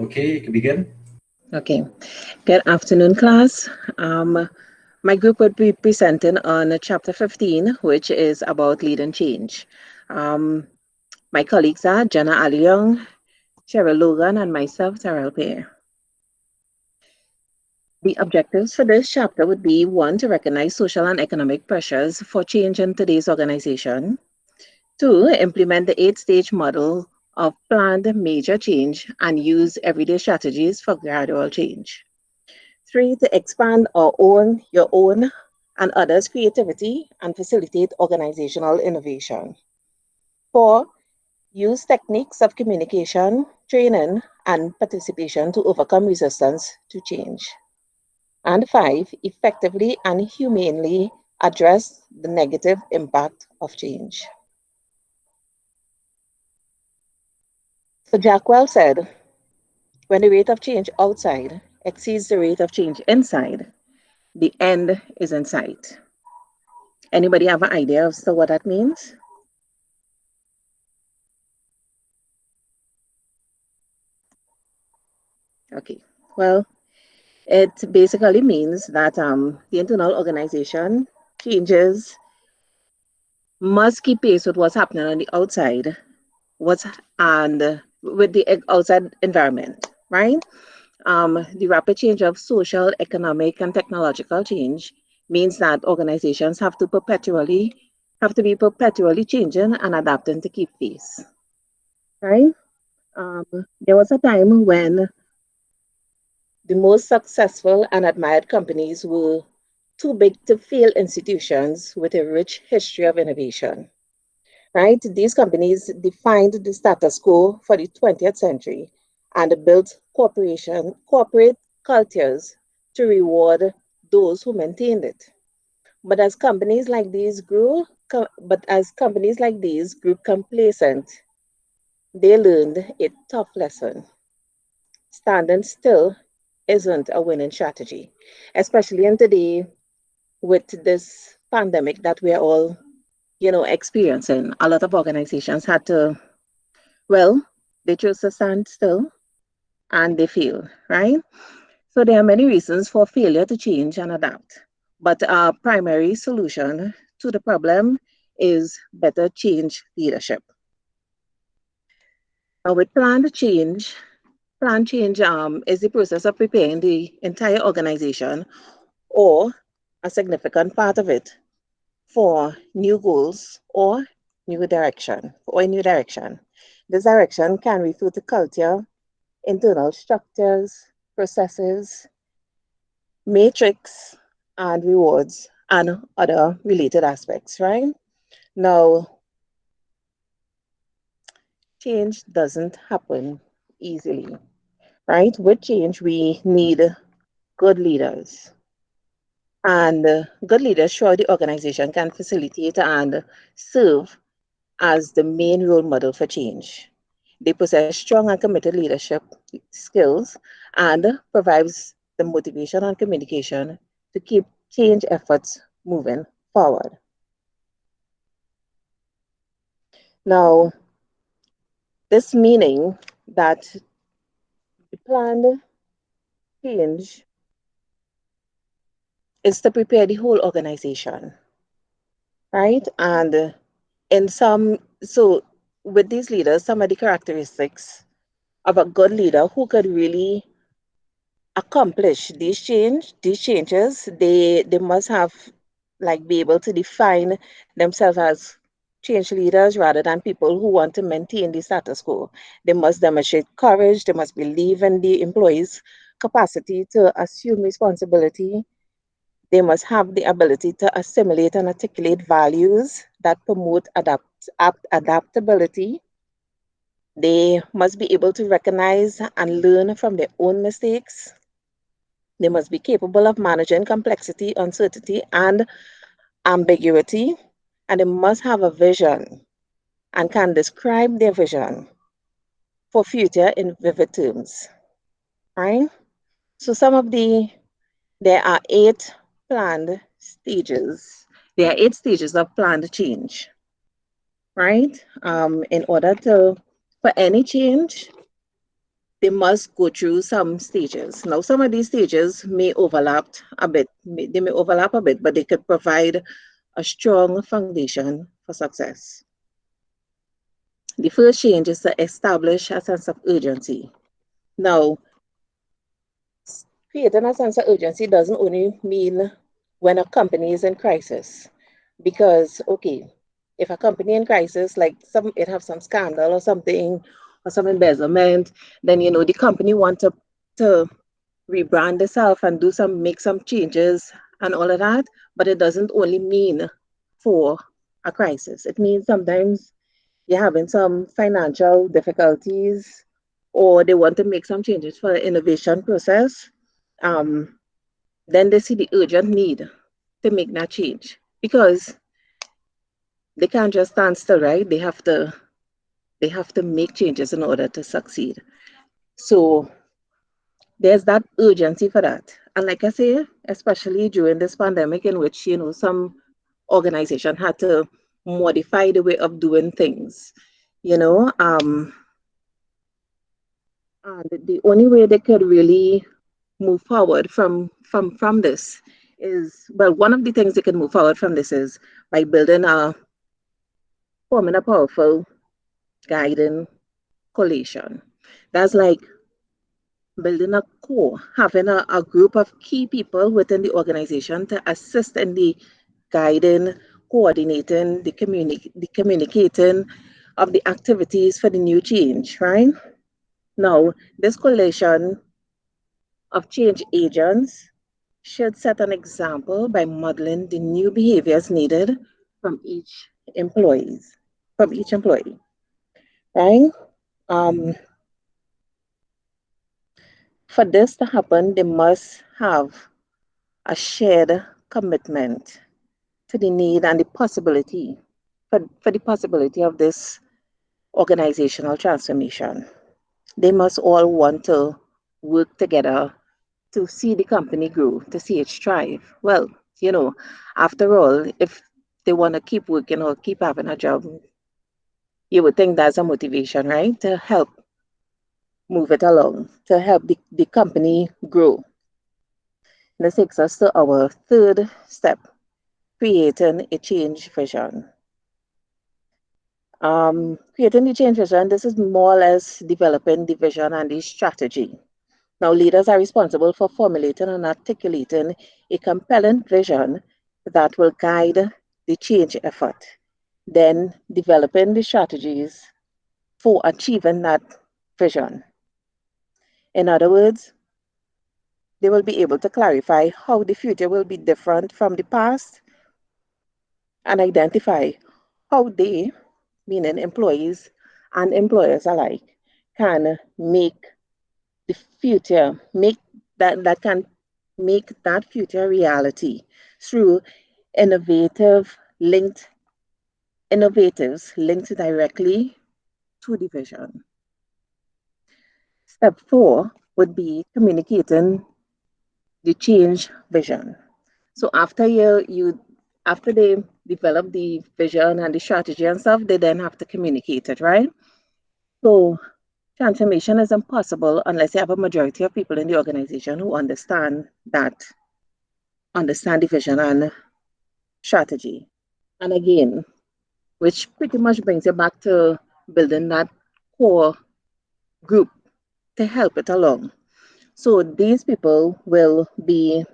Okay, you can begin. Okay. Good afternoon, class. My group would be presenting on chapter 15, which is about lead and change. Um, my colleagues are Jenna Aliong, Cheryl Logan, and myself, Terrell Pear. The objectives for this chapter would be one, to recognize social and economic pressures for change in today's organization. Two, implement the 8-stage model of planned major change and use everyday strategies for gradual change. Three, to expand your own and others' creativity and facilitate organizational innovation. Four, use techniques of communication, training, and participation to overcome resistance to change. And five, effectively and humanely address the negative impact of change. So Jackwell said, when the rate of change outside exceeds the rate of change inside, the end is in sight. Anybody have an idea as to what that means? Okay. Well, it basically means that the internal organization changes must keep pace with what's happening on the outside, what's and with the outside environment, right? The rapid change of social, economic, and technological change means that organizations have to be perpetually changing and adapting to keep pace, right? Um, there was a time when the most successful and admired companies were too big to fail institutions with a rich history of innovation. Right? These companies defined the status quo for the 20th century and built corporate cultures to reward those who maintained it. But as companies like these grew complacent, they learned a tough lesson. Standing still isn't a winning strategy, especially in today with this pandemic that we're all, experiencing. A lot of organizations had to, well, they chose to stand still and they failed, right? So there are many reasons for failure to change and adapt. But our primary solution to the problem is better change leadership. With planned change is the process of preparing the entire organization or a significant part of it for new goals or a new direction. This direction can refer to culture, internal structures, processes, matrix, and rewards, and other related aspects, right? Now, change doesn't happen easily, right? With change, we need good leaders. And good leaders show the organization can facilitate and serve as the main role model for change. They possess strong and committed leadership skills and provides the motivation and communication to keep change efforts moving forward. Now, this meaning that the planned change is to prepare the whole organization, right? And in some, so with these leaders, some of the characteristics of a good leader who could really accomplish these changes, they must have like be able to define themselves as change leaders rather than people who want to maintain the status quo. They must demonstrate courage, they must believe in the employees' capacity to assume responsibility. They must have the ability to assimilate and articulate values that promote adaptability. They must be able to recognize and learn from their own mistakes. They must be capable of managing complexity, uncertainty, and ambiguity. And they must have a vision and can describe their vision for future in vivid terms. Right? So there are planned stages. There are 8 stages of planned change, right? In order for any change they must go through some stages. Now, some of these stages may overlap a bit. They may overlap a bit, but they could provide a strong foundation for success. The first change is to establish a sense of urgency. Now, creating a sense of urgency doesn't only mean when a company is in crisis, because okay, if a company in crisis, like it have some scandal or something, or some embezzlement, then the company want to rebrand itself and make some changes and all of that. But it doesn't only mean for a crisis. It means sometimes you're having some financial difficulties, or they want to make some changes for the innovation process. Um, then they see the urgent need to make that change, because they can't just stand still, right? They have to make changes in order to succeed. So there's that urgency for that. And like I say, especially during this pandemic, in which some organization had to modify the way of doing things, you know and the only way they could really move forward from this is, well, one of the things they can move forward from this is by forming a powerful guiding coalition. That's like building a core, having a group of key people within the organization to assist in the guiding, coordinating, the communicating of the activities for the new change, right? Now, this coalition of change agents should set an example by modeling the new behaviors needed from each employees, from each employee, right? Um, for this to happen, they must have a shared commitment to the need and the possibility for the possibility of this organizational transformation. They must all want to work together to see the company grow, to see it thrive. Well, after all, if they want to keep working or keep having a job, you would think that's a motivation, right? To help move it along, to help the company grow. This takes us to our third step, creating a change vision. Creating the change vision, this is more or less developing the vision and the strategy. Now, leaders are responsible for formulating and articulating a compelling vision that will guide the change effort, then developing the strategies for achieving that vision. In other words, they will be able to clarify how the future will be different from the past and identify how they, meaning employees and employers alike, can make the future, make that can make that future reality through innovative linked innovatives linked directly to the vision. Step 4 would be communicating the change vision. So after they develop the vision and the strategy and stuff, they then have to communicate it, right? So transformation is impossible unless you have a majority of people in the organization who understand the vision and strategy. And again, which pretty much brings you back to building that core group to help it along. So these people will be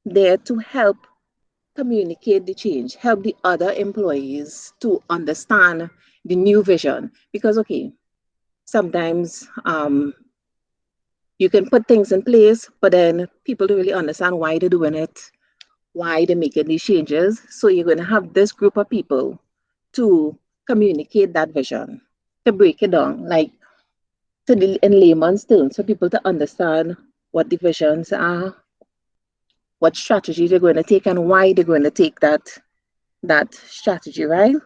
there to help communicate the change, help the other employees to understand the new vision. Because, okay, sometimes you can put things in place, but then people don't really understand why they're doing it, why they're making these changes. So you're going to have this group of people to communicate that vision, to break it down, like in layman's terms, for people to understand what the visions are, what strategy they're going to take, and why they're going to take that strategy, right?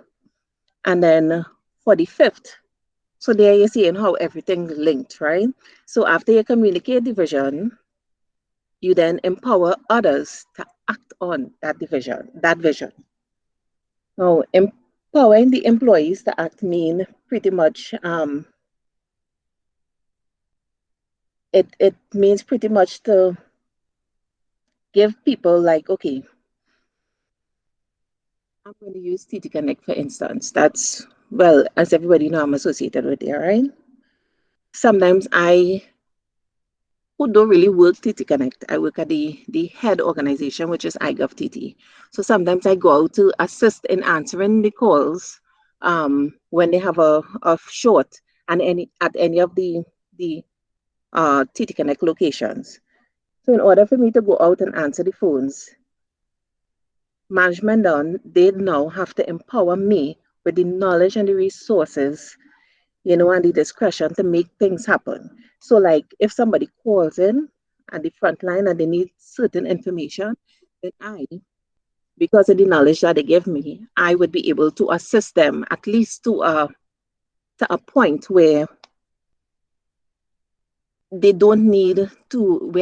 And then for the fifth, so there you're seeing how everything linked, right? So after you communicate the vision, you then empower others to act on that vision. Now, empowering the employees to act mean pretty much it means pretty much to give people like, okay, I'm going to use TT Connect for instance. That's, well, as everybody know, I'm associated with it, right? Sometimes I, who don't really work TT Connect, I work at the head organization, which is iGovTT. So sometimes I go out to assist in answering the calls when they have a short and any at any of the TT Connect locations. So in order for me to go out and answer the phones, management done, they now have to empower me with the knowledge and the resources, and the discretion to make things happen. So, like, if somebody calls in at the front line and they need certain information, then I, because of the knowledge that they give me, I would be able to assist them at least to a point where where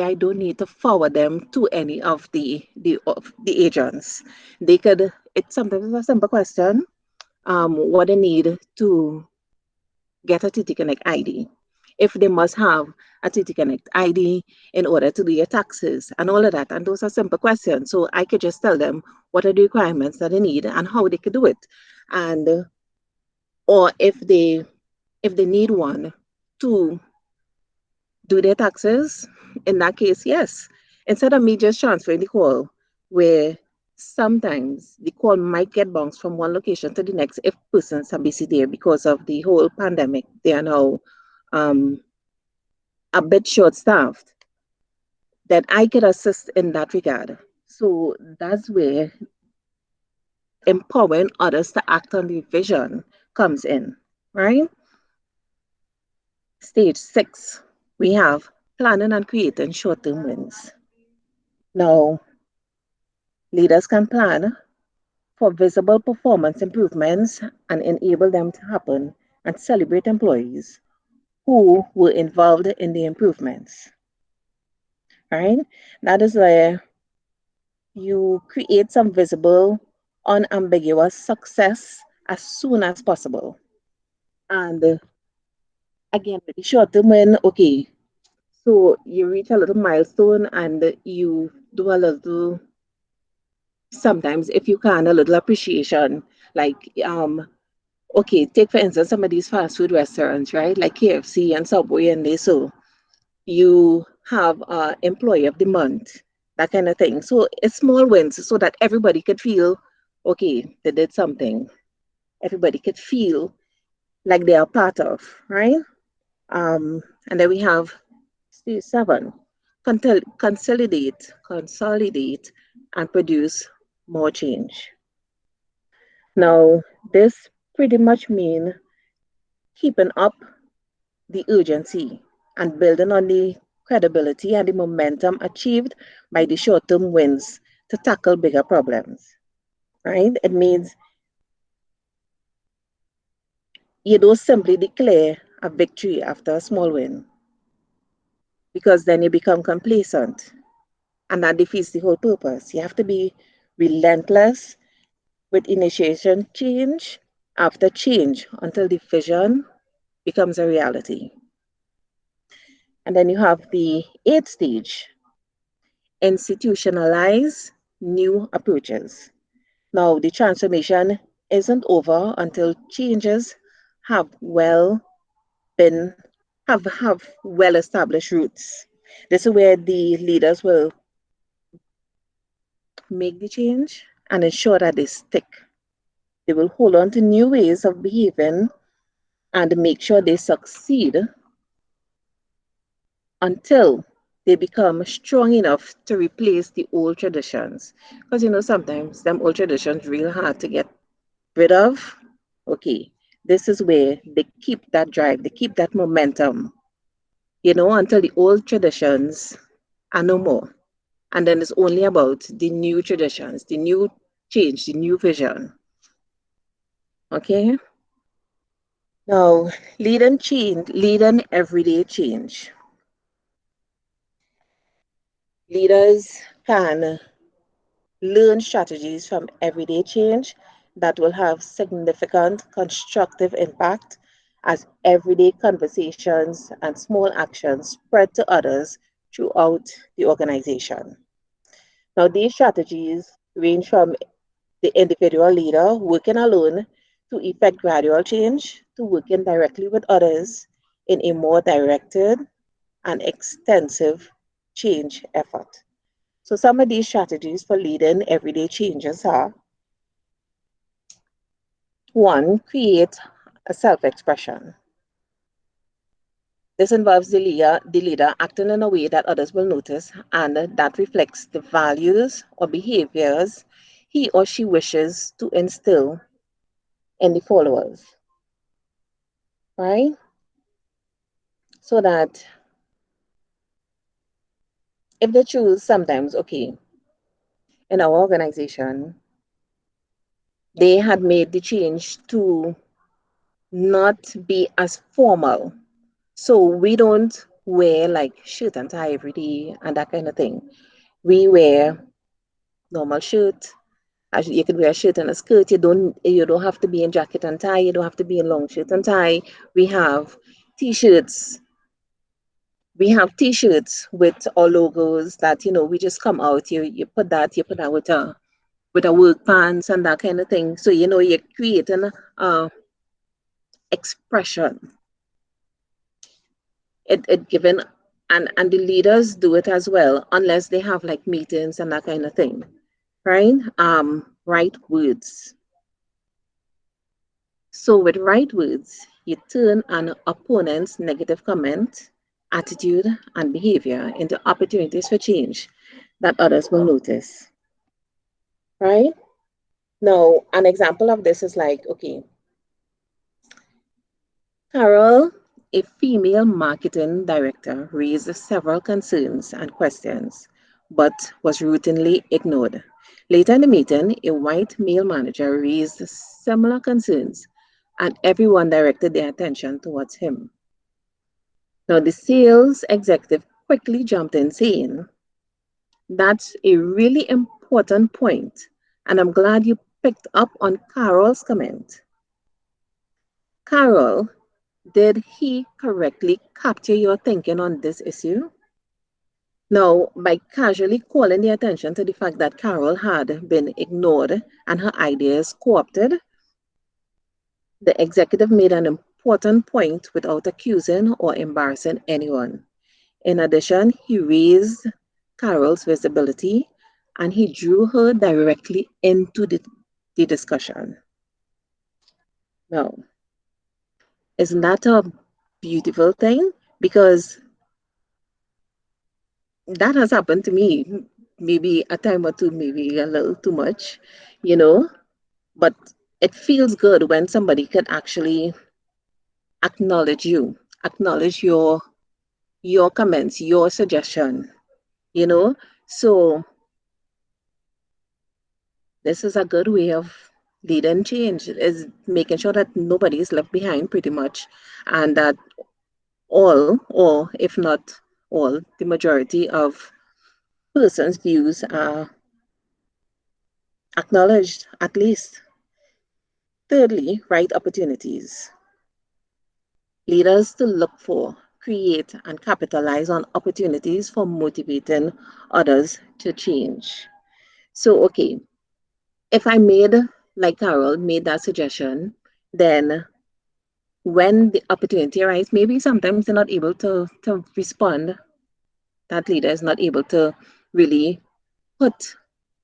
I don't need to forward them to any of the agents. They could, it's sometimes a simple question, what they need to get a TT Connect ID. If they must have a TT Connect ID in order to do your taxes and all of that. And those are simple questions. So I could just tell them what are the requirements that they need and how they could do it. And or if they need one to do their taxes, in that case, yes. Instead of me just transferring the call, where sometimes the call might get bounced from one location to the next if persons are busy there because of the whole pandemic. They are now um, a bit short staffed, that I could assist in that regard. So that's where empowering others to act on the vision comes in, right? Stage 6, we have planning and creating short term wins. Now, leaders can plan for visible performance improvements and enable them to happen and celebrate employees who were involved in the improvements. Right? That is where you create some visible, unambiguous success as soon as possible. And again, with the short term win, okay, so you reach a little milestone and you do a little, sometimes if you can, a little appreciation, like okay, take for instance some of these fast food restaurants, right? Like KFC and Subway and they, so you have employee of the month, that kind of thing. So it's small wins so that everybody could feel, okay, they did something. Everybody could feel like they are part of, right? And then we have stage 7, consolidate, and produce more change. Now, this pretty much mean keeping up the urgency and building on the credibility and the momentum achieved by the short-term wins to tackle bigger problems, right? It means you don't simply declare a victory after a small win because then you become complacent and that defeats the whole purpose. You have to be relentless with initiation change after change until the vision becomes a reality. And then you have the 8th stage, institutionalize new approaches. Now, the transformation isn't over until changes have been have well established roots. This is where the leaders will make the change and ensure that they stick. They will hold on to new ways of behaving and make sure they succeed until they become strong enough to replace the old traditions. Because sometimes them old traditions real hard to get rid of. Okay, this is where they keep that drive, they keep that momentum, until the old traditions are no more. And then it's only about the new traditions, the new change, the new vision. Okay? Now, leading everyday change. Leaders can learn strategies from everyday change that will have significant constructive impact as everyday conversations and small actions spread to others throughout the organization. Now, these strategies range from the individual leader working alone to effect gradual change to working directly with others in a more directed and extensive change effort. So, some of these strategies for leading everyday changes are: one, create a self expression. This involves the leader acting in a way that others will notice and that reflects the values or behaviors he or she wishes to instill in the followers, right? So that if they choose sometimes, okay, in our organization, they had made the change to not be as formal. So we don't wear like shirt and tie every day and that kind of thing. We wear normal shirt. You can wear a shirt and a skirt. You don't have to be in jacket and tie. You don't have to be in long shirt and tie. We have t-shirts. We have t-shirts with our logos that we just come out. You put that with a work pants and that kind of thing. So you're creating expression. It given and the leaders do it as well, unless they have like meetings and that kind of thing. Right? Right words. So with right words, you turn an opponent's negative comment, attitude, and behavior into opportunities for change that others will notice. Right? Now, an example of this is like, okay, Carol, a female marketing director, raised several concerns and questions, but was routinely ignored. Later in the meeting, a white male manager raised similar concerns, and everyone directed their attention towards him. Now, the sales executive quickly jumped in, saying, "That's a really important point, and I'm glad you picked up on Carol's comment. Carol, did he correctly capture your thinking on this issue?" Now, by casually calling the attention to the fact that Carol had been ignored and her ideas co opted, the executive made an important point without accusing or embarrassing anyone. In addition, he raised Carol's visibility and he drew her directly into the discussion. Now, isn't that a beautiful thing? Because that has happened to me maybe a time or two, maybe a little too much, you know, but it feels good when somebody can actually acknowledge you, acknowledge your comments, your suggestion, you know. So this is a good way of leading change, is making sure that nobody is left behind pretty much, and that all, or if not all, the majority of persons' views are acknowledged at least. Thirdly, right opportunities. Leaders to look for, create, and capitalize on opportunities for motivating others to change. So, okay, if I made, like Carol made that suggestion, then when the opportunity arises, maybe sometimes they're not able to respond. That leader is not able to really put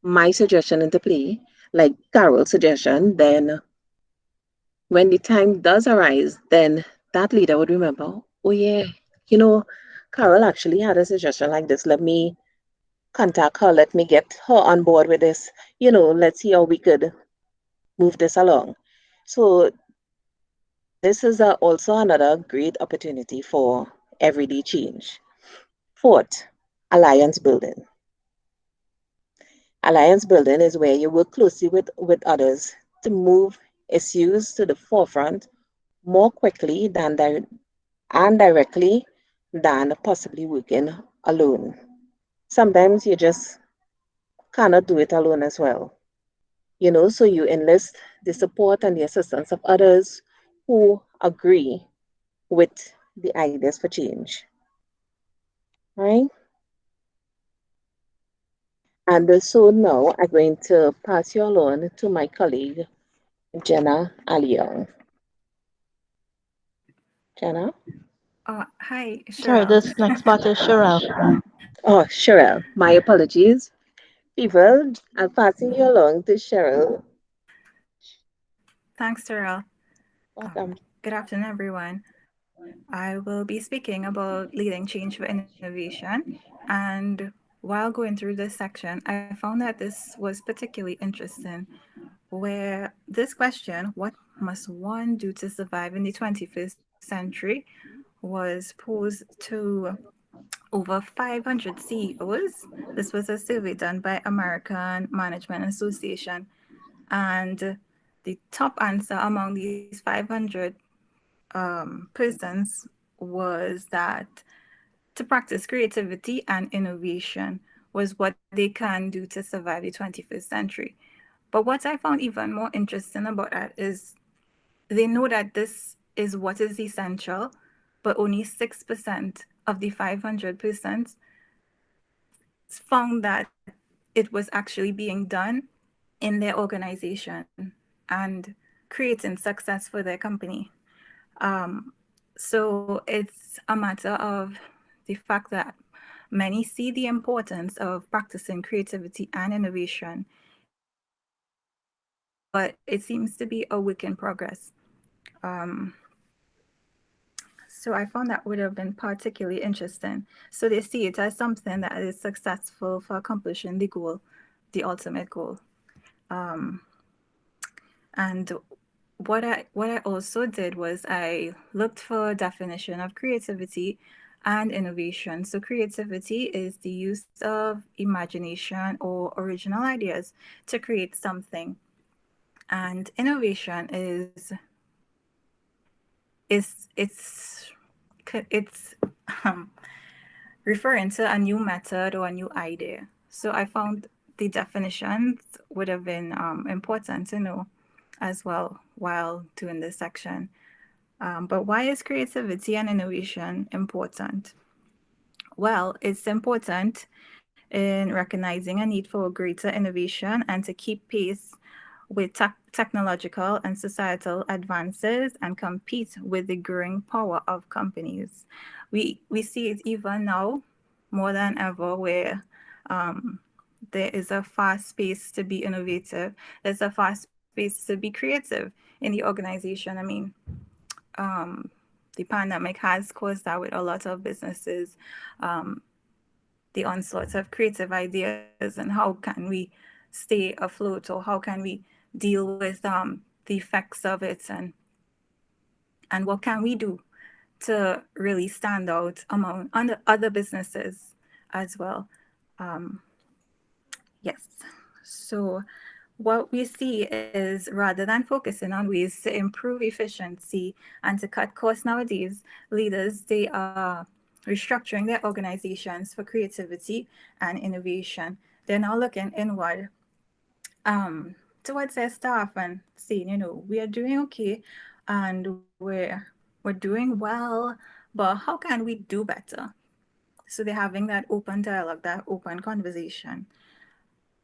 my suggestion into play, like Carol's suggestion, then when the time does arise, then that leader would remember, oh yeah, you know, Carol actually had a suggestion like this. Let me contact her. Let me get her on board with this. Let's see how we could move this along. So this is also another great opportunity for everyday change. Fourth, alliance building. Alliance building is where you work closely with others to move issues to the forefront more quickly and directly than possibly working alone. Sometimes you just cannot do it alone as well. So you enlist the support and the assistance of others who agree with the ideas for change, right? And so now I'm going to pass you on to my colleague, Jenna Aliong. Jenna? Hi, Sorry, Cheryl. this next part is Cheryl. Oh, Cheryl. My apologies. People, I'm passing you along to Cheryl. Thanks, Cheryl. Welcome. Good afternoon, everyone. I will be speaking about leading change for innovation. And while going through this section, I found that this was particularly interesting, where this question, what must one do to survive in the 21st century, was posed to over 500 CEOs. This was a survey done by American Management Association. And the top answer among these 500 persons was that to practice creativity and innovation was what they can do to survive the 21st century. But what I found even more interesting about that is they know that this is what is essential, but only 6% of the 500% found that it was actually being done in their organization and creating success for their company. Um, so it's a matter of the fact that many see the importance of practicing creativity and innovation, but it seems to be a work in progress. Um, so I found that would have been particularly interesting. So they see it as something that is successful for accomplishing the goal, the ultimate goal. Um, and what I also did was I looked for a definition of creativity and innovation. So creativity is the use of imagination or original ideas to create something, and innovation is it's um, referring to a new method or a new idea. So I found the definitions would have been important to know as well while doing this section. But why is creativity and innovation important? Well, it's important in recognizing a need for greater innovation and to keep pace with technological and societal advances and compete with the growing power of companies. We see it even now more than ever, where um, there is a fast pace to be innovative. There's a fast pace to be creative in the organization. I mean, um, the pandemic has caused that with a lot of businesses, um, the onslaught of creative ideas, and how can we stay afloat, or how can we deal with the effects of it, and what can we do to really stand out among other businesses as well. Um, yes. So what we see is, rather than focusing on ways to improve efficiency and to cut costs nowadays, leaders, they are restructuring their organizations for creativity and innovation. They're now looking inward, towards their staff and saying, we are doing okay, and we're doing well, but how can we do better? So they're having that open dialogue, that open conversation.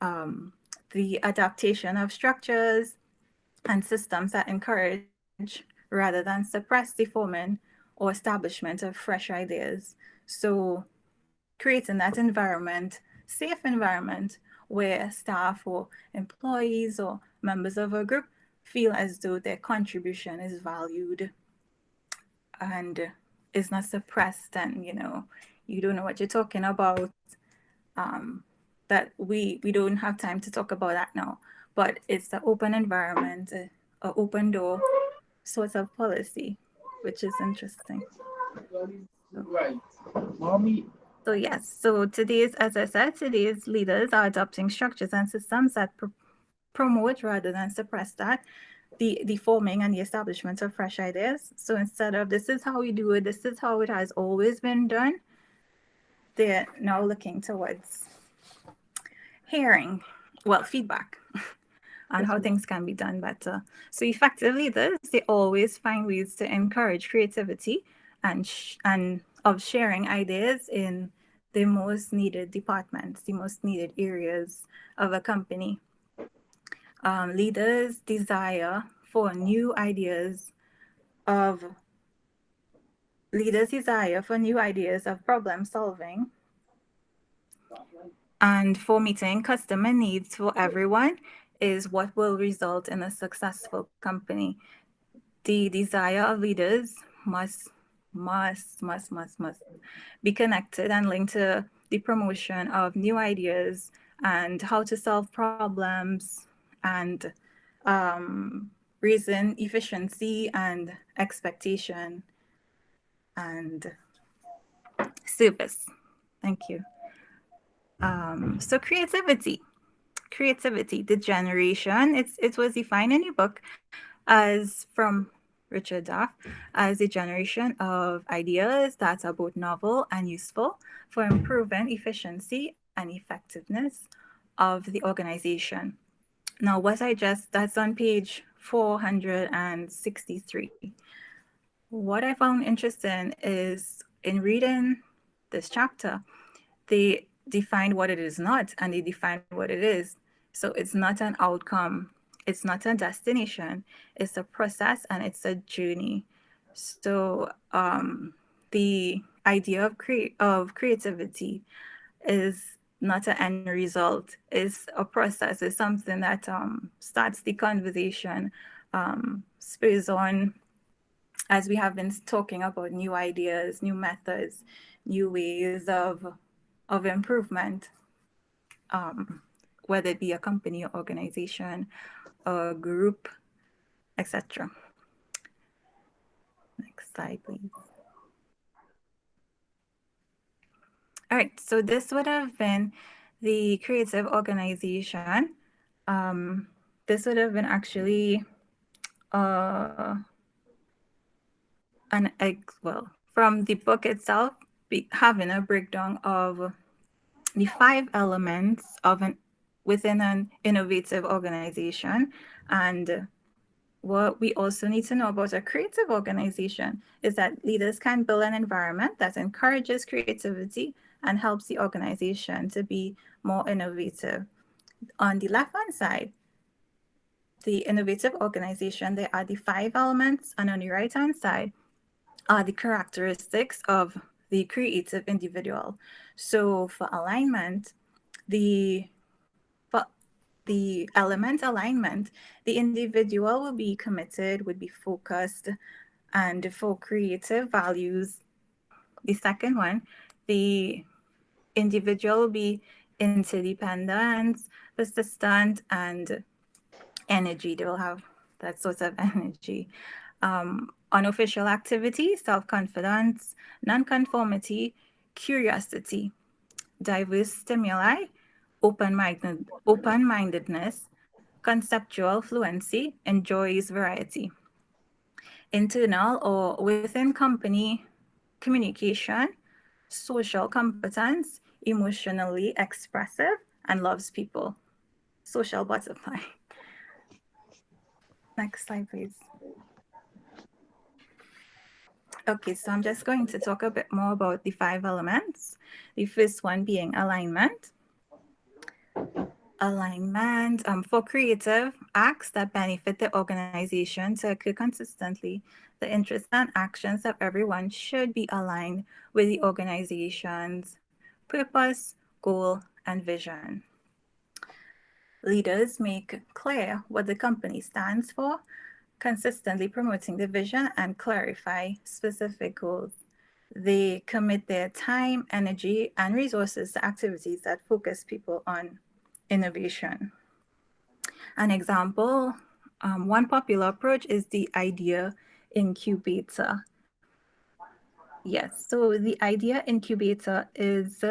um, the adaptation of structures and systems that encourage rather than suppress the forming or establishment of fresh ideas. So creating that environment, safe environment, where staff or employees or members of a group feel as though their contribution is valued and is not suppressed, and you don't know what you're talking about. um, that we don't have time to talk about that now, but it's the open environment, a open door sort of policy, which is interesting. So, so today's, as I said, today's leaders are adopting structures and systems that promote rather than suppress that, the forming and the establishment of fresh ideas. So instead of this is how we do it, this is how it has always been done, they're now looking towards hearing, well, feedback and Yes, how ma'am. things can be done better. So effective leaders, they always find ways to encourage creativity and of sharing ideas in the most needed departments, the most needed areas of a company. Leaders desire for new ideas of leaders desire for new ideas of problem solving and for meeting customer needs for everyone is what will result in a successful company. The desire of leaders must must be connected and linked to the promotion of new ideas and how to solve problems and reason efficiency and expectation and service. Thank you. So creativity, the generation. It was defined in your book as from Richard Daft as a generation of ideas that are both novel and useful for improving efficiency and effectiveness of the organization. Now, that's on page 463. What I found interesting is in reading this chapter, they define what it is not and they define what it is. So it's not an outcome, it's not a destination, it's a process and it's a journey. So the idea of creativity is not an end result, it's a process, it's something that starts the conversation, spurs on as we have been talking about new ideas, new methods, new ways of improvement, um, whether it be a company or organization, a group, etc. Next slide, please. All right, so this would have been the creative organization. Um, this would have been actually uh, well, from the book itself, having a breakdown of the five elements of an within an innovative organization. And what we also need to know about a creative organization is that leaders can build an environment that encourages creativity and helps the organization to be more innovative. On the left hand side, the innovative organization, there are the five elements, and on the right hand side are the characteristics of the creative individual. So for alignment, the for the element alignment, the individual will be committed, would be focused, and for creative values, the second one, the individual will be interdependent, persistent, and energy. They will have that sort of energy. Unofficial activity, self-confidence, nonconformity, curiosity, diverse stimuli, open-mindedness, conceptual fluency, enjoys variety. Internal or within company communication, social competence, emotionally expressive, and loves people. Social butterfly. Next slide, please. Okay, so I'm just going to talk a bit more about the five elements. The first one being alignment. For creative acts that benefit the organization to occur consistently, the interests and actions of everyone should be aligned with the organization's purpose, goal, and vision. Leaders make clear what the company stands for, consistently promoting the vision and clarify specific goals. They commit their time, energy, and resources to activities that focus people on innovation. An example, one popular approach is the idea incubator. Yes, so the idea incubator is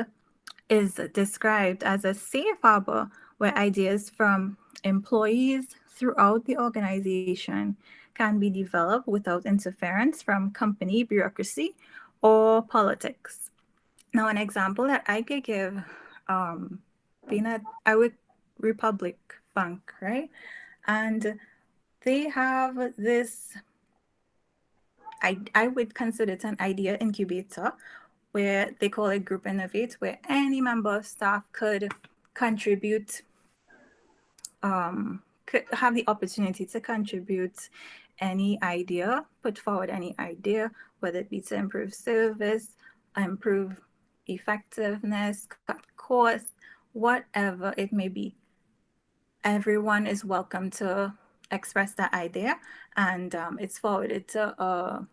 described as a safe harbor where ideas from employees throughout the organization can be developed without interference from company bureaucracy or politics. Now, an example that I could give, being at I would Republic Bank, right? And they have this, I would consider it an idea incubator, where they call it Group Innovate, where any member of staff could contribute, could have the opportunity to contribute any idea, put forward any idea, whether it be to improve service, improve effectiveness, cut costs, whatever it may be. Everyone is welcome to express that idea, and it's forwarded to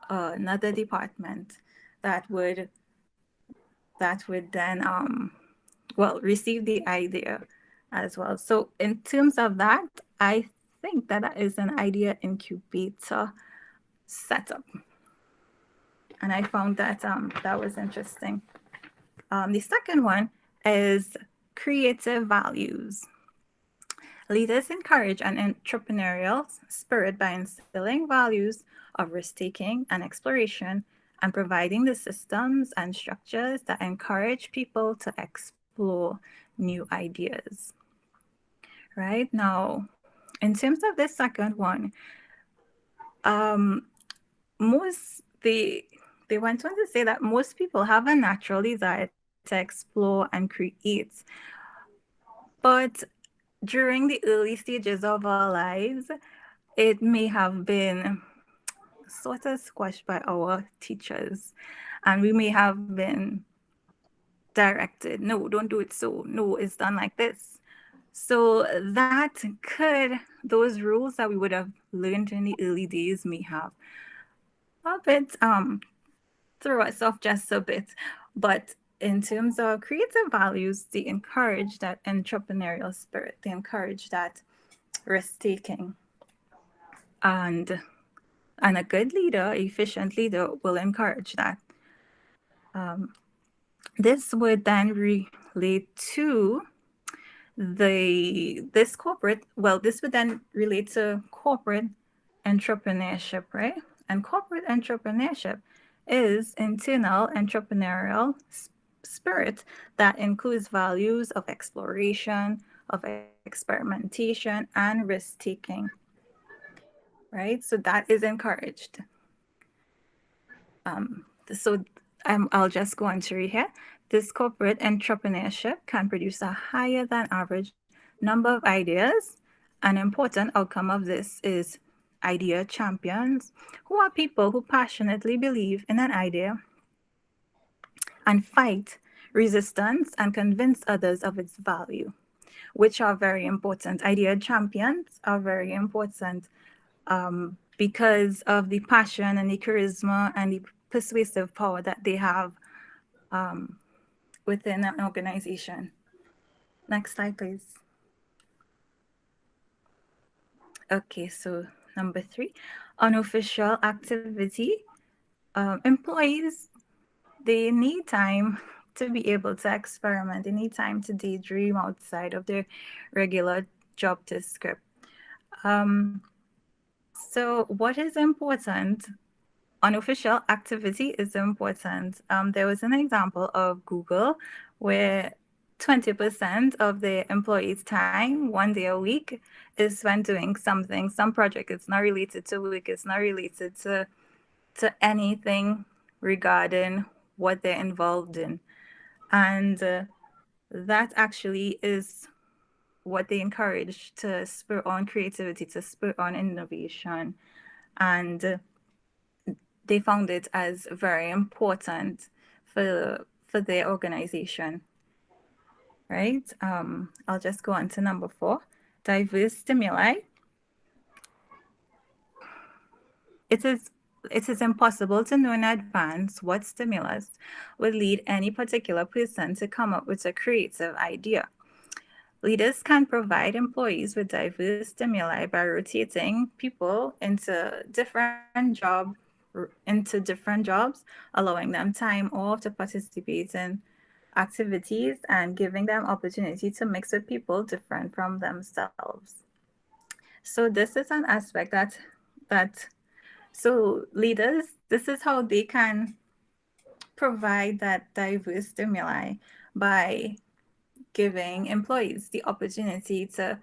another department that would then well, receive the idea as well. So in terms of that, I think that is an idea incubator setup, and I found that that was interesting. The second one is creative values. Leaders encourage an entrepreneurial spirit by instilling values of risk taking and exploration, and providing the systems and structures that encourage people to explore new ideas. Right now, in terms of this second one, um, most they went on to say that most people have a natural desire to explore and create, but during the early stages of our lives, it may have been sort of squashed by our teachers, and we may have been directed, no, don't do it so, no, it's done like this. So that could, those rules that we would have learned in the early days may have a bit throw us off just a bit. But in terms of creative values, they encourage that entrepreneurial spirit, they encourage that risk taking, and a good leader, efficient leader, will encourage that. This would then relate to this corporate, well, this would then relate to corporate entrepreneurship, right? And corporate entrepreneurship is internal entrepreneurial spirit that includes values of exploration, of experimentation, and risk taking, right? So that is encouraged. So I'll just go on to read here. This corporate entrepreneurship can produce a higher than average number of ideas. An important outcome of this is idea champions, who are people who passionately believe in an idea and fight resistance and convince others of its value, which are very important. Idea champions are very important because of the passion and the charisma and the persuasive power that they have within an organization. Next slide, please. Okay, so number 3, unofficial activity. Employees, they need time to be able to experiment. They need time to daydream outside of their regular job description. So what is important? Unofficial activity is important. There was an example of Google where 20% of their employees' time, 1 day a week, is spent doing something, some project. It's not related to work. It's not related to anything regarding what they're involved in. And that actually is what they encourage, to spur on creativity, to spur on innovation. And they found it as very important for their organization, right? I'll just go on to number 4, diverse stimuli. It is impossible to know in advance what stimulus would lead any particular person to come up with a creative idea. Leaders can provide employees with diverse stimuli by rotating people into different jobs, allowing them time off to participate in activities, and giving them opportunity to mix with people different from themselves. So this is an aspect that so leaders, this is how they can provide that diverse stimuli, by giving employees the opportunity to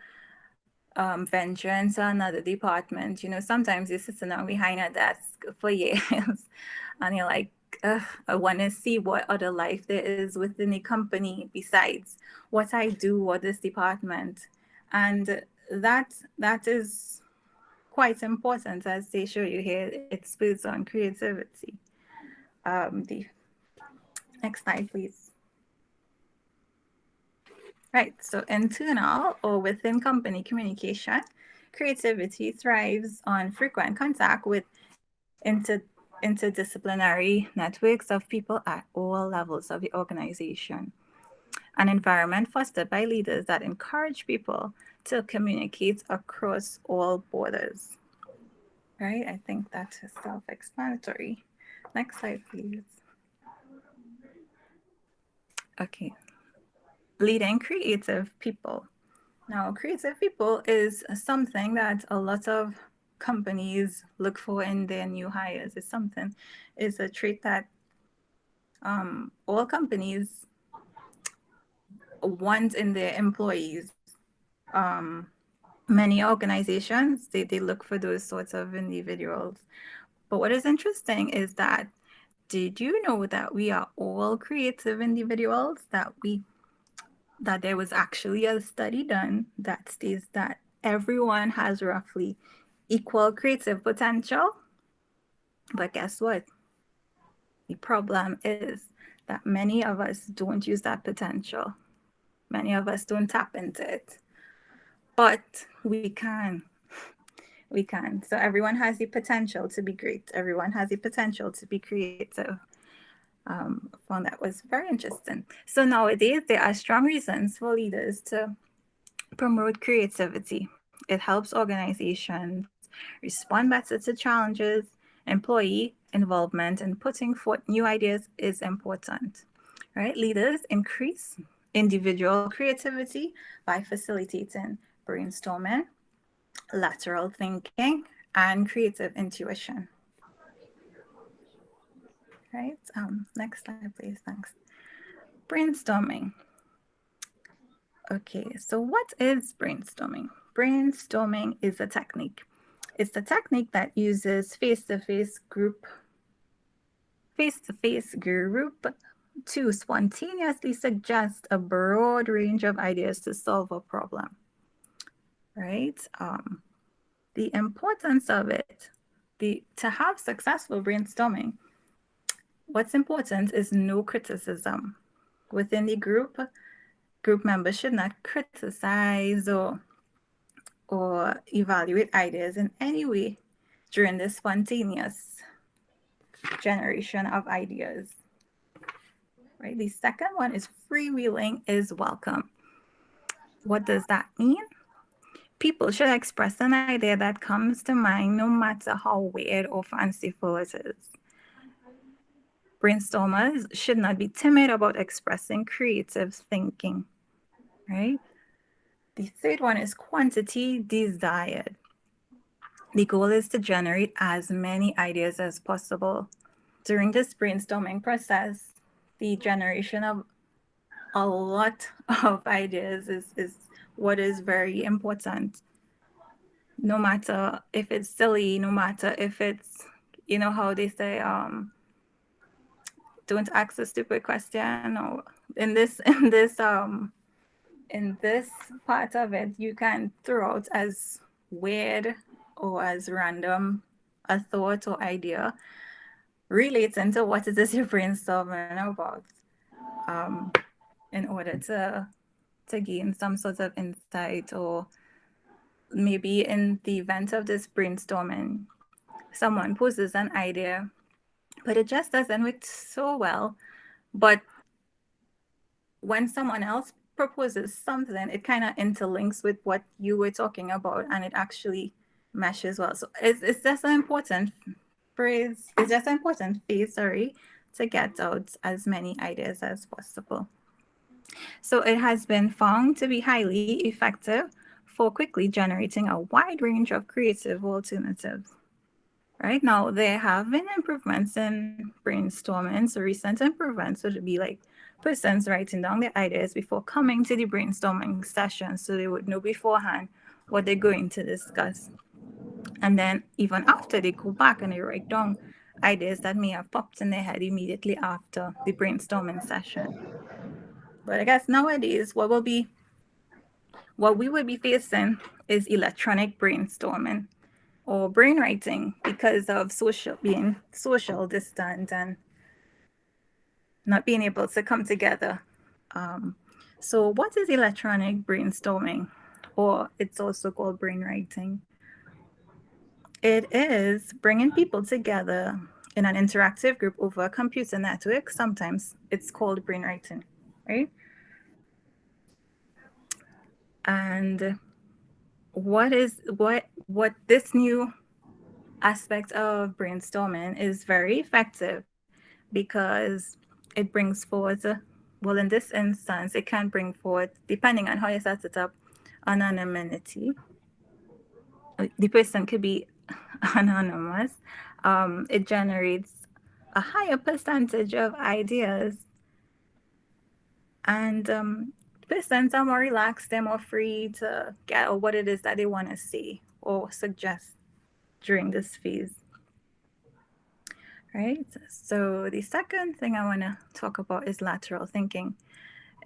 venture into another department. Sometimes you're sitting down behind a desk for years and you're like, ugh, I want to see what other life there is within the company besides what I do or this department. And that is quite important, as they show you here. It spills on creativity. The next slide, please. Right, so internal or within company communication, creativity thrives on frequent contact with interdisciplinary networks of people at all levels of the organization. An environment fostered by leaders that encourage people to communicate across all borders. Right, I think that is self-explanatory. Next slide, please. Okay, leading creative people. Now, creative people is something that a lot of companies look for in their new hires. It's a trait that all companies want in their employees. Many organizations, they look for those sorts of individuals. But what is interesting is that, did you know that we are all creative individuals? That there was actually a study done that states that everyone has roughly equal creative potential. But guess what? The problem is that many of us don't use that potential. Many of us don't tap into it. But we can. We can. So everyone has the potential to be great. Everyone has the potential to be creative. I found that was very interesting. So nowadays, there are strong reasons for leaders to promote creativity. It helps organizations respond better to challenges. Employee involvement and putting forth new ideas is important. Right? Leaders increase individual creativity by facilitating brainstorming, lateral thinking, and creative intuition. Right? Next slide, please. Thanks. Brainstorming. Okay, so what is brainstorming? Brainstorming is a technique. It's the technique that uses face-to-face group to spontaneously suggest a broad range of ideas to solve a problem. Right? The importance of it, to have successful brainstorming, what's important is no criticism. Within the group members should not criticize or evaluate ideas in any way during the spontaneous generation of ideas. Right? The second one is freewheeling is welcome. What does that mean? People should express an idea that comes to mind no matter how weird or fanciful it is. Brainstormers should not be timid about expressing creative thinking, right? The third one is quantity desired. The goal is to generate as many ideas as possible. During this brainstorming process, the generation of a lot of ideas is what is very important. No matter if it's silly, no matter if it's, how they say, don't ask a stupid question, or in this part of it, you can throw out as weird or as random a thought or idea relating to what it is you're brainstorming about, in order to gain some sort of insight. Or maybe in the event of this brainstorming, someone poses an idea, but it just doesn't work so well. But when someone else proposes something, it kind of interlinks with what you were talking about, and it actually meshes well. So it's just an important phase, to get out as many ideas as possible. So it has been found to be highly effective for quickly generating a wide range of creative alternatives. Right now, there have been improvements in brainstorming. So recent improvements would be like persons writing down their ideas before coming to the brainstorming session, so they would know beforehand what they're going to discuss. And then even after, they go back and they write down ideas that may have popped in their head immediately after the brainstorming session. But I guess nowadays, what we will be facing is electronic brainstorming or brainwriting because of being social distant and not being able to come together. Um, so, what is electronic brainstorming, or it's also called brainwriting? It is bringing people together in an interactive group over a computer network. Sometimes it's called brainwriting, right? And what this new aspect of brainstorming is very effective because it brings forward, well, in this instance, it can bring forward, depending on how you set it up, anonymity. The person could be anonymous. It generates a higher percentage of ideas, and persons are more relaxed, they're more free to get what it is that they want to see or suggest during this phase. Right. So the second thing I want to talk about is lateral thinking.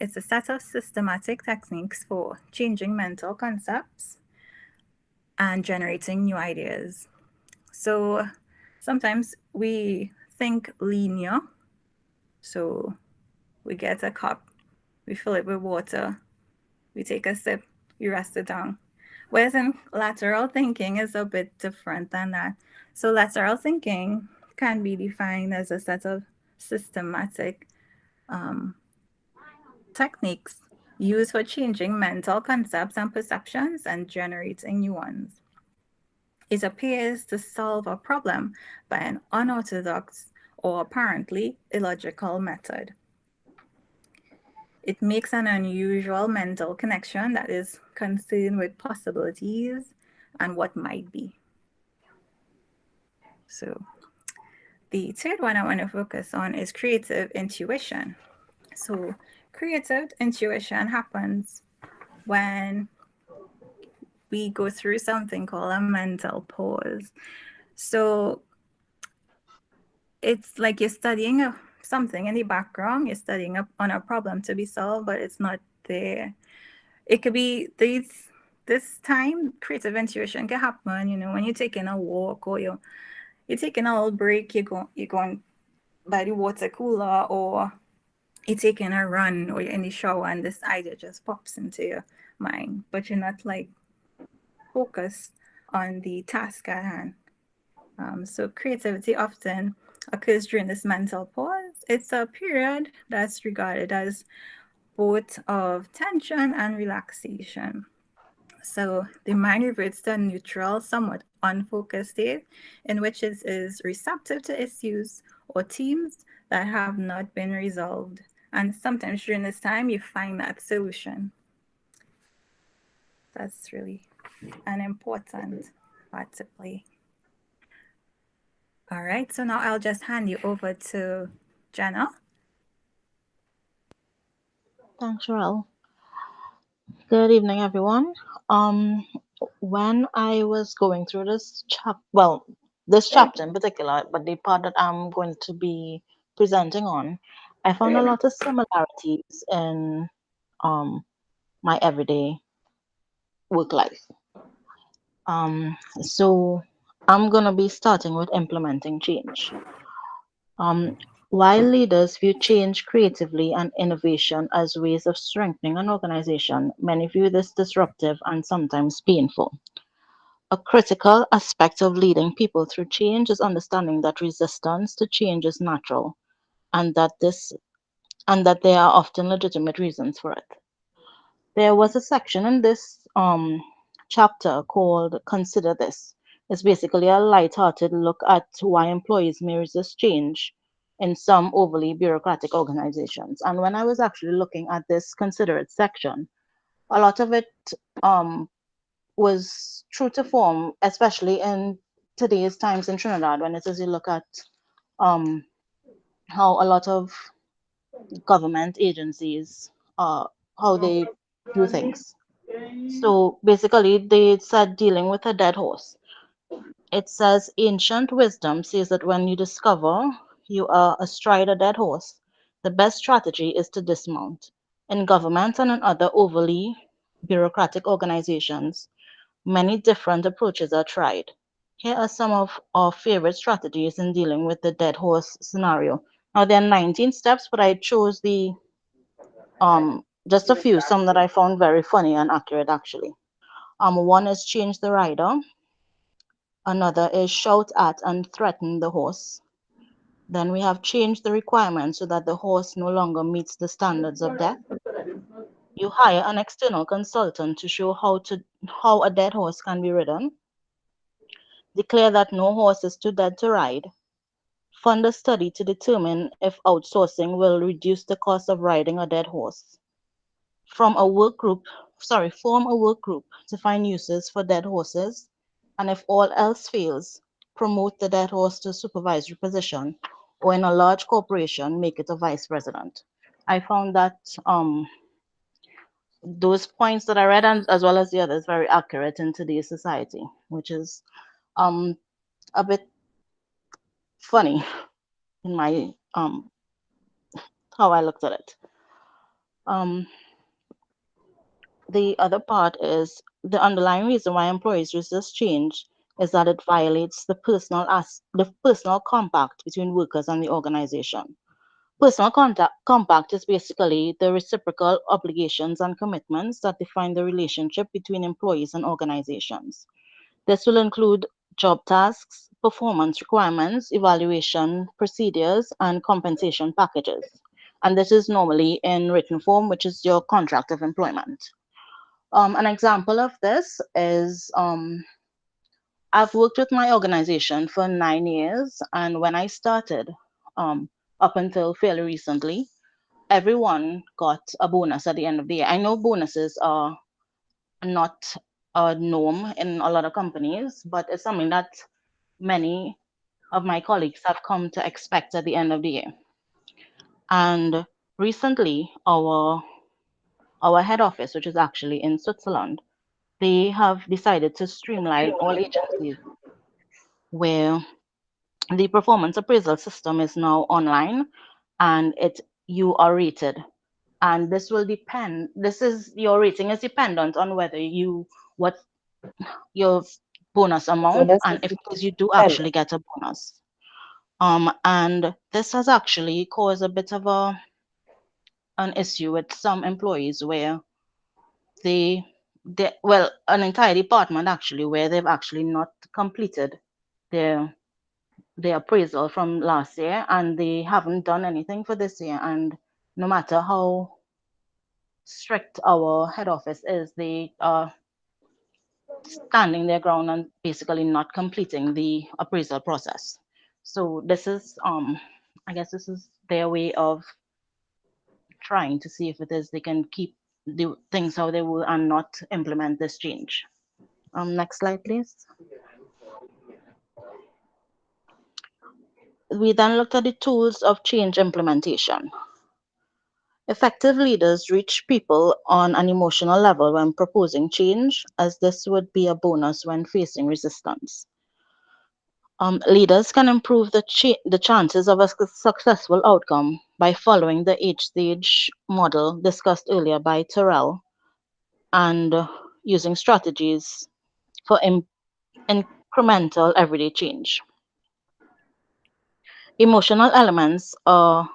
It's a set of systematic techniques for changing mental concepts and generating new ideas. So sometimes we think linear. So we get a cup, we fill it with water, we take a sip, we rest it down. Whereas in lateral thinking is a bit different than that. So lateral thinking can be defined as a set of systematic um, techniques used for changing mental concepts and perceptions and generating new ones. It appears to solve a problem by an unorthodox or apparently illogical method. It makes an unusual mental connection that is concerned with possibilities and what might be. So, the third one I want to focus on is creative intuition. So, creative intuition happens when we go through something called a mental pause. So, it's like you're studying something in the background, you're studying on a problem to be solved, but it's not there. It could be this time creative intuition can happen, when you're taking a walk or you're taking a little break, you're going by the water cooler, or you're taking a run, or you're in the shower and this idea just pops into your mind, but you're not like focused on the task at hand. So creativity often occurs during this mental pause. It's a period that's regarded as both of tension and relaxation. So the mind reverts to a neutral, somewhat unfocused state in which it is receptive to issues or themes that have not been resolved. And sometimes during this time, you find that solution. That's really an important part to play. All right, so now I'll just hand you over to Jenna. Thanks, Cheryl. Good evening, everyone. Um, when I was going through this chapter in particular, but the part that I'm going to be presenting on, I found a lot of similarities in um my everyday work life. So I'm gonna be starting with implementing change. Um, while leaders view change creatively and innovation as ways of strengthening an organization, many view this disruptive and sometimes painful. A critical aspect of leading people through change is understanding that resistance to change is natural and that there are often legitimate reasons for it. There was a section in this chapter called Consider This. It's basically a light-hearted look at why employees may resist change in some overly bureaucratic organizations. And when I was actually looking at this Consider It section, a lot of it um, was true to form, especially in today's times in Trinidad, when it is you look at um, how a lot of government agencies, how they do things. So basically, they said dealing with a dead horse. It says ancient wisdom says that when you discover you are astride a dead horse, the best strategy is to dismount. In government and in other overly bureaucratic organizations, many different approaches are tried. Here are some of our favorite strategies in dealing with the dead horse scenario. Now there are 19 steps, but I chose the just a few, some that I found very funny and accurate actually. One is change the rider. Another is shout at and threaten the horse. Then we have changed the requirements so that the horse no longer meets the standards of death. You hire an external consultant to show how a dead horse can be ridden. Declare that no horse is too dead to ride. Fund a study to determine if outsourcing will reduce the cost of riding a dead horse. From a work group, Form a work group to find uses for dead horses. And if all else fails, promote the dead horse to supervisory position, or in a large corporation, make it a vice president. I found that those points that I read, and as well as the others, very accurate in today's society, which is um, a bit funny in my how I looked at it. Um, the other part is the underlying reason why employees resist change is that it violates the personal compact between workers and the organization. Compact is basically the reciprocal obligations and commitments that define the relationship between employees and organizations. This will include job tasks, performance requirements, evaluation procedures, and compensation packages. And this is normally in written form, which is your contract of employment. An example of this is I've worked with my organization for 9 years, and when I started, up until fairly recently, everyone got a bonus at the end of the year. I know bonuses are not a norm in a lot of companies, but it's something that many of my colleagues have come to expect at the end of the year. And recently, our head office, which is actually in Switzerland, they have decided to streamline all agencies where the performance appraisal system is now online and you are rated. And this is your rating is dependent on whether what your bonus amount Bonus and is if it is you do dependent. actually get a bonus. And this has actually caused a bit of an issue with some employees where they, well, an entire department actually, where they've actually not completed their their appraisal from last year and they haven't done anything for this year. And no matter how strict our head office is, they are standing their ground and basically not completing the appraisal process. So this is, I guess, this is their way of trying to see if it is they can keep the things how they were and not implement this change. Next slide, please. We then looked at the tools of change implementation. Effective leaders reach people on an emotional level when proposing change, as this would be a bonus when facing resistance. Leaders can improve the chances of a successful outcome by following the H-stage model discussed earlier by Terrell and using strategies for incremental everyday change. Emotional elements are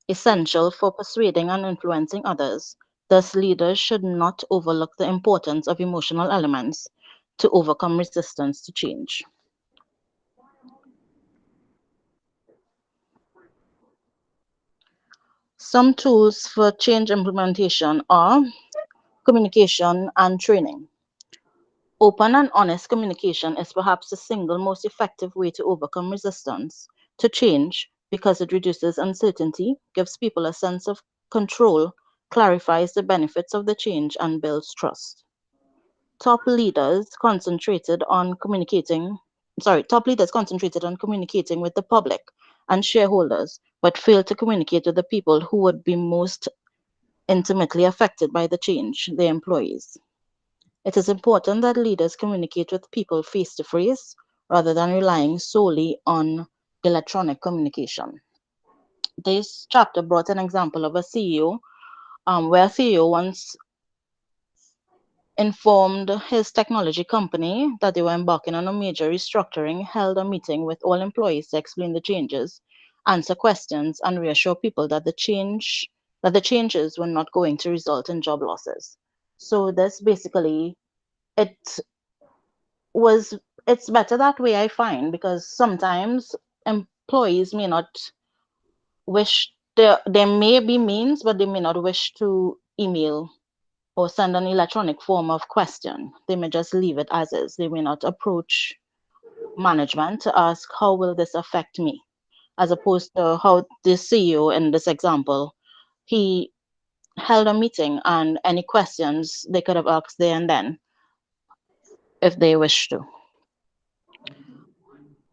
essential for persuading and influencing others. Thus, leaders should not overlook the importance of emotional elements to overcome resistance to change. Some tools for change implementation are communication and training. Open and honest communication is perhaps the single most effective way to overcome resistance to change because it reduces uncertainty, gives people a sense of control, clarifies the benefits of the change, and builds trust. Top leaders concentrated on communicating with the public and shareholders, but failed to communicate with the people who would be most intimately affected by the change, their employees. It is important that leaders communicate with people face to face rather than relying solely on electronic communication. This chapter brought an example of a CEO, where a CEO once informed his technology company that they were embarking on a major restructuring, held a meeting with all employees to explain the changes, answer questions, and reassure people that the changes were not going to result in job losses. So this basically it was it's better that way, I find, because sometimes employees may not wish there may be means, but they may not wish to email or send an electronic form of question. They may just leave it as is. They may not approach management to ask, how will this affect me? As opposed to how the CEO in this example, he held a meeting and any questions they could have asked there and then if they wish to.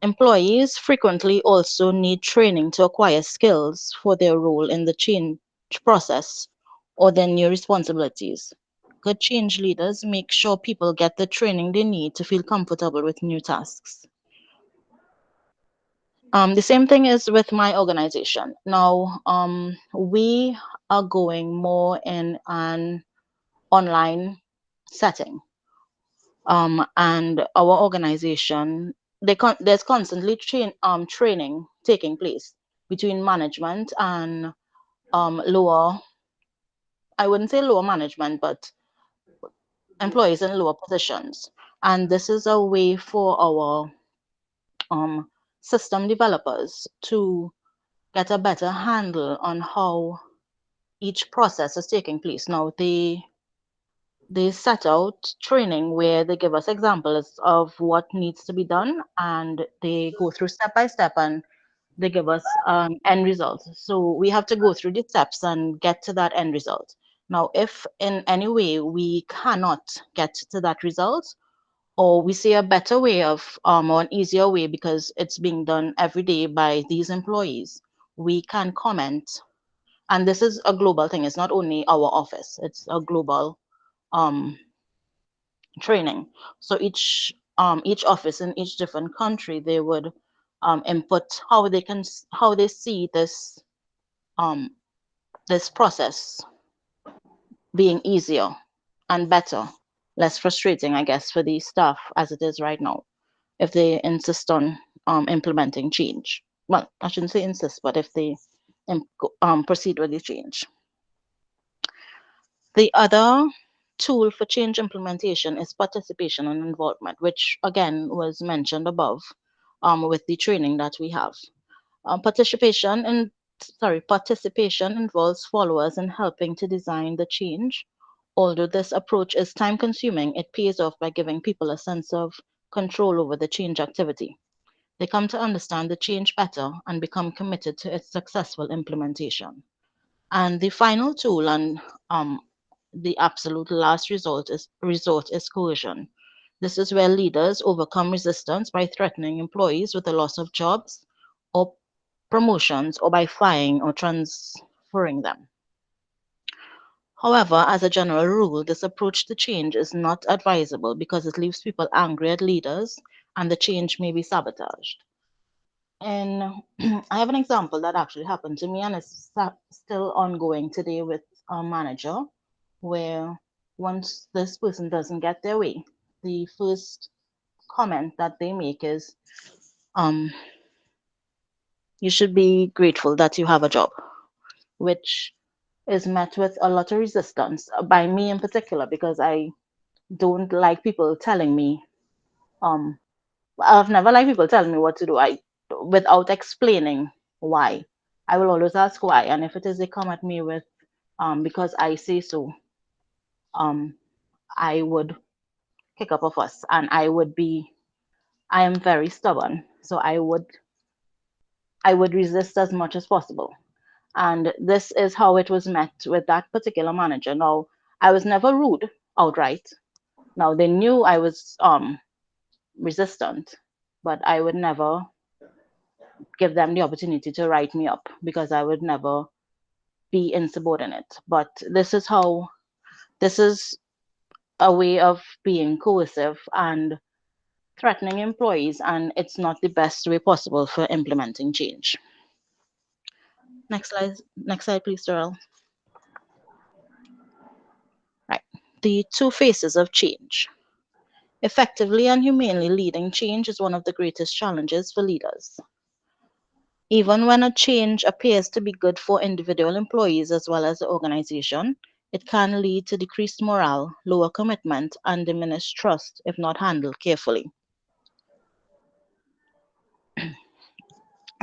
Employees frequently also need training to acquire skills for their role in the change process or their new responsibilities. Good change leaders make sure people get the training they need to feel comfortable with new tasks. The same thing is with my organization. Now, we are going more in an online setting, and our organization there's constantly training taking place between management and lower, I wouldn't say lower management, but employees in lower positions. And this is a way for our um, system developers to get a better handle on how each process is taking place. Now, they set out training where they give us examples of what needs to be done, and they go through step by step, and they give us end results. So we have to go through the steps and get to that end result. Now, if in any way we cannot get to that result, or we see a better way of or an easier way because it's being done every day by these employees, we can comment. And this is a global thing. It's not only our office, it's a global um, training. So each office in each different country, they would input how how they see um, this process being easier and better, less frustrating, I guess, for the staff as it is right now, if they insist on implementing change. Well, I shouldn't say insist, but if they proceed with the change. The other tool for change implementation is participation and involvement, which again was mentioned above with the training that we have. Participation involves followers in helping to design the change. Although this approach is time consuming, it pays off by giving people a sense of control over the change activity. They come to understand the change better and become committed to its successful implementation. And the final tool and the absolute last resort is coercion. This is where leaders overcome resistance by threatening employees with the loss of jobs or promotions or by firing or transferring them. However, as a general rule, this approach to change is not advisable because it leaves people angry at leaders and the change may be sabotaged. And I have an example that actually happened to me and it's still ongoing today with a manager where once this person doesn't get their way, the first comment that they make is, um, you should be grateful that you have a job, which is met with a lot of resistance by me in particular because I don't like people telling me, um, I've never liked people telling me what to do without explaining why. I will always ask why. And if it is they come at me with, because I say so, um, I would kick up a fuss and I am very stubborn. So I would resist as much as possible. And this is how it was met with that particular manager. Now, I was never rude outright. Now they knew I was resistant, but I would never give them the opportunity to write me up because I would never be insubordinate. But this is a way of being coercive and threatening employees, and it's not the best way possible for implementing change. Next slide, please, Daryl. Right. The two faces of change. Effectively and humanely leading change is one of the greatest challenges for leaders. Even when a change appears to be good for individual employees as well as the organization, it can lead to decreased morale, lower commitment, and diminished trust if not handled carefully.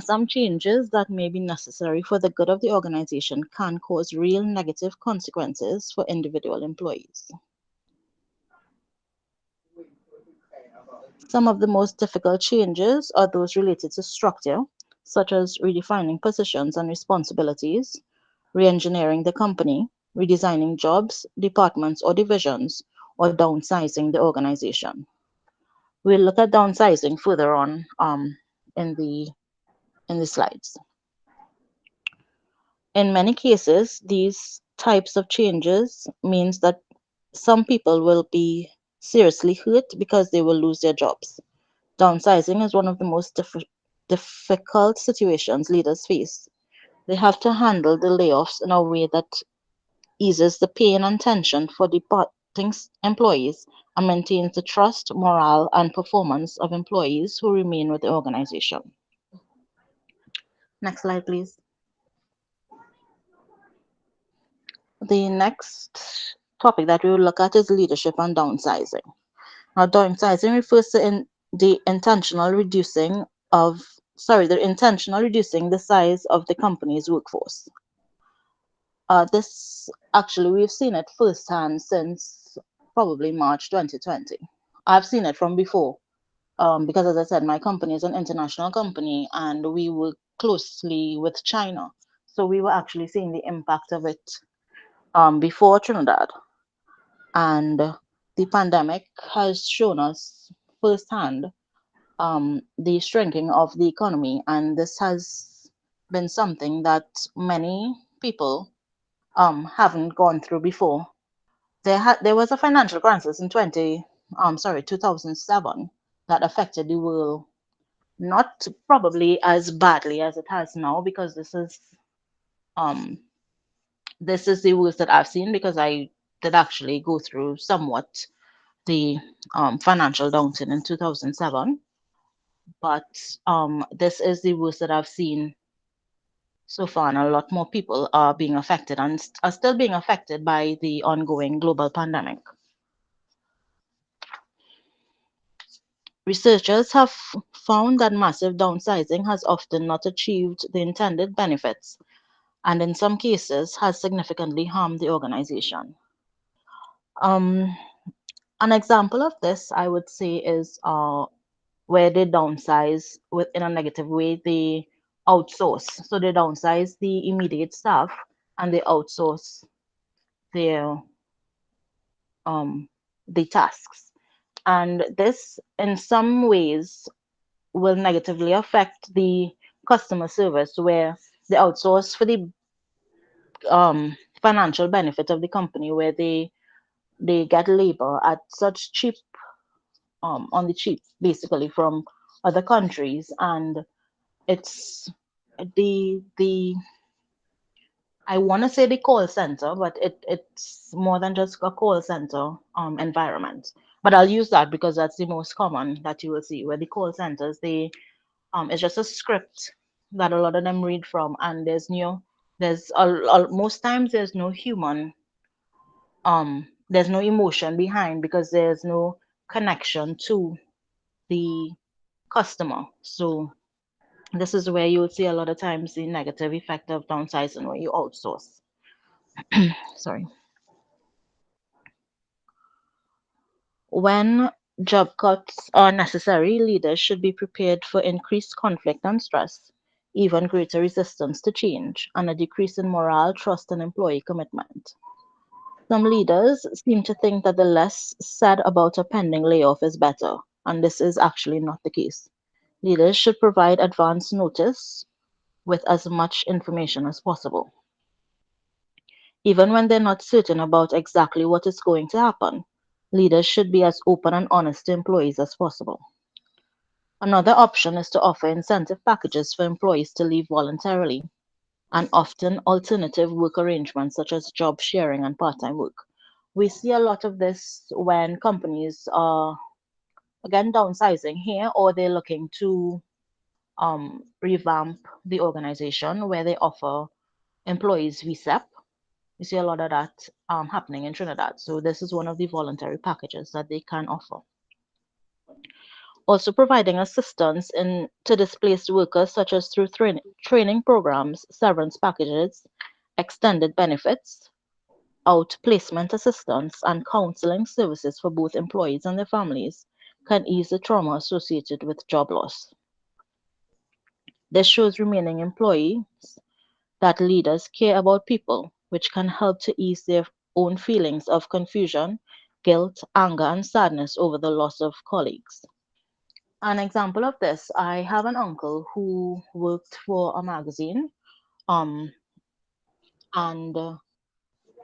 Some changes that may be necessary for the good of the organization can cause real negative consequences for individual employees. Some of the most difficult changes are those related to structure, such as redefining positions and responsibilities, re-engineering the company, redesigning jobs, departments, or divisions, or downsizing the organization. We'll look at downsizing further on in the slides. In many cases, these types of changes means that some people will be seriously hurt because they will lose their jobs. Downsizing is one of the most difficult situations leaders face. They have to handle the layoffs in a way that eases the pain and tension for departing employees and maintains the trust, morale, and performance of employees who remain with the organization. Next slide, please. The next topic that we will look at is leadership and downsizing. Now, downsizing refers to the intentional reducing the size of the company's workforce. This actually, we've seen it firsthand since probably March 2020. I've seen it from before because, as I said, my company is an international company and we work closely with China. So we were actually seeing the impact of it before Trinidad. And the pandemic has shown us firsthand the shrinking of the economy, and this has been something that many people haven't gone through before. There was a financial crisis in 2007 that affected the world, not probably as badly as it has now, because um this is the worst that I've seen, because I did actually go through somewhat the financial downturn in 2007, but this is the worst that I've seen so far, and a lot more people are being affected and are still being affected by the ongoing global pandemic. Researchers have found that massive downsizing has often not achieved the intended benefits, and in some cases has significantly harmed the organization. Um, an example of this, I would say, is where they downsize in a negative way. They outsource. So they downsize the immediate staff and they outsource their the tasks. And this, in some ways, will negatively affect the customer service, where they outsource for the financial benefit of the company, where they get labor at such cheap on the cheap, basically, from other countries. And it's the I want to say the call center, but it's more than just a call center environment. But I'll use that because that's the most common that you will see, where the call centers, it's just a script that a lot of them read from, and most times there's no human, there's no emotion behind, because there's no connection to the customer. So this is where you would see a lot of times the negative effect of downsizing, where you outsource. Sorry. When job cuts are necessary, leaders should be prepared for increased conflict and stress, even greater resistance to change, and a decrease in morale, trust, and employee commitment. Some leaders seem to think that the less said about a pending layoff is better, and this is actually not the case. Leaders should provide advance notice with as much information as possible. Even when they're not certain about exactly what is going to happen, Leaders should be as open and honest to employees as possible. Another option is to offer incentive packages for employees to leave voluntarily, and often alternative work arrangements such as job sharing and part time work. We see a lot of this when companies are, again, downsizing here, or they're looking to revamp the organization where they offer employees VSEP. You see a lot of that happening in Trinidad. So, this is one of the voluntary packages that they can offer. Also providing assistance to displaced workers, such as through training programs, severance packages, extended benefits, outplacement assistance, and counseling services for both employees and their families, can ease the trauma associated with job loss. This shows remaining employees that leaders care about people, which can help to ease their own feelings of confusion, guilt, anger, and sadness over the loss of colleagues. An example of this, I have an uncle who worked for a magazine, um, and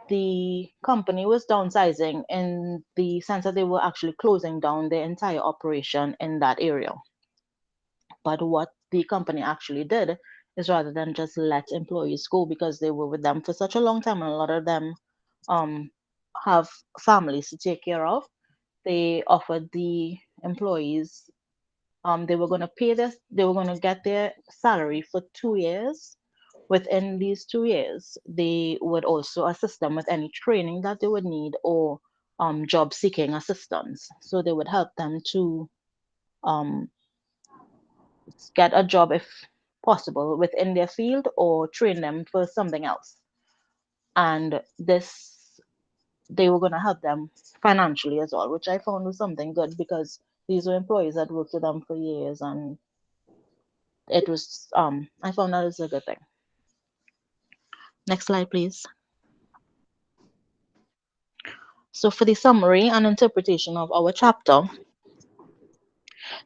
the company was downsizing in the sense that they were actually closing down their entire operation in that area. But what the company actually did is, rather than just let employees go because they were with them for such a long time and a lot of them um, have families to take care of, they offered the employees, they were going to pay this, they were going to get their salary for 2 years. Within these 2 years, they would also assist them with any training that they would need, or job seeking assistance. So they would help them to um, get a job if possible within their field, or train them for something else. And this, they were going to help them financially as well, which I found was something good, because these were employees that worked with them for years, and it was I found that was a good thing. Next slide, please. So for the summary and interpretation of our chapter,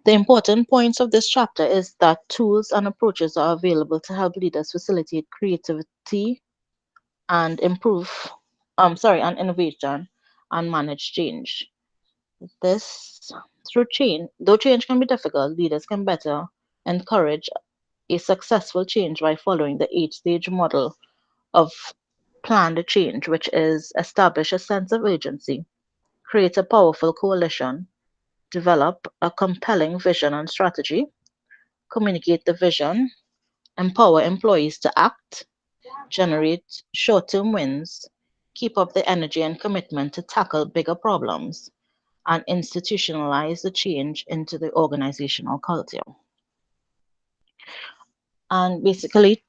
the important points of this chapter is that tools and approaches are available to help leaders facilitate creativity and and innovation and manage change. This though change can be difficult, leaders can better encourage a successful change by following the 8-stage model of planned change, which is: establish a sense of urgency, create a powerful coalition, develop a compelling vision and strategy, communicate the vision, empower employees to act, generate short term wins, keep up the energy and commitment to tackle bigger problems, and institutionalize the change into the organizational culture. And basically,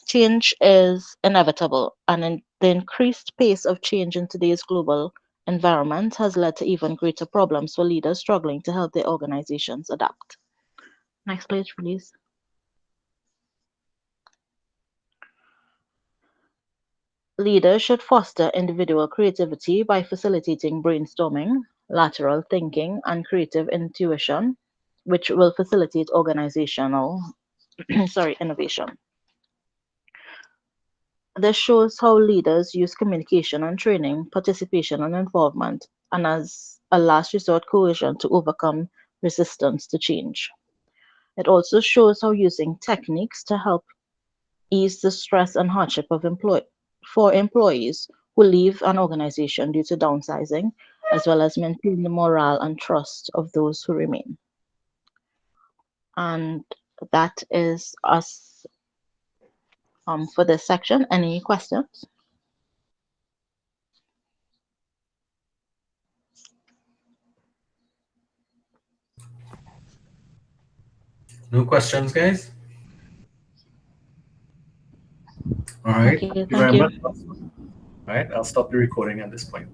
change is inevitable, and the increased pace of change in today's global environment has led to even greater problems for leaders struggling to help their organizations adapt. Next page, please. Leaders should foster individual creativity by facilitating brainstorming, lateral thinking, and creative intuition, which will facilitate organizational innovation. This shows how leaders use communication and training, participation and involvement, and as a last resort, coercion, to overcome resistance to change. It also shows how using techniques to help ease the stress and hardship for employees who leave an organization due to downsizing, as well as maintain the morale and trust of those who remain. And that is us for this section. Any questions? No questions, guys? All right. Okay, Thank you thank very you. much. All right. I'll stop the recording at this point.